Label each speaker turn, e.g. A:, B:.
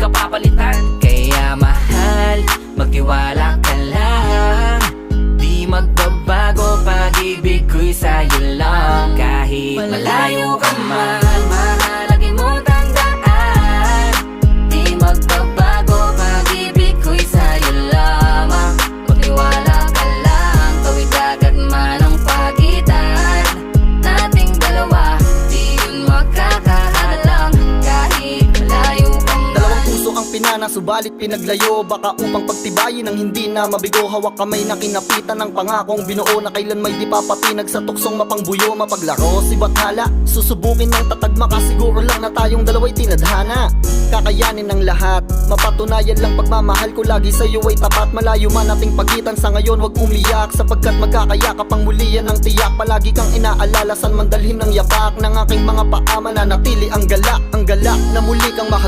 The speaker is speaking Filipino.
A: mapapalitan.
B: Kaya mahal, magtiwala ka lang. Di magbabago, pag-ibig ko'y sa'yo lang. Kahit malayo ka man, mahalagin mo tandaan. Di magbabago, pag-ibig ko'y sa'yo lamang. Magtiwala ka lang, tawid agad man ang pagitan nating dalawa, di yun magkakahalang. Kahit malayo ka man.
C: Dalawang puso ang pinana, subalit pinaglayo. Baka upang pagtibayin ang hindi na mabigo. Hawak kamay na kinapitan ng pangakong binuo, na kailan may di papatinag sa tuksong mapangbuyo. Mapaglaro si Bathala, susubukin ng tatagma, kasiguro lang na tayong dalawa'y tinadhana. Kakayanin ng lahat, mapatunayan lang pagmamahal ko lagi sa'yo ay tapat. Malayo man ating pagitan sa ngayon, wag umiyak, sapagkat magkakayakap ang muli yan ang tiyak. Palagi kang inaalala, san man dalhin ng yapak ng aking mga paa, mananatili ang galak na muli kang mahal.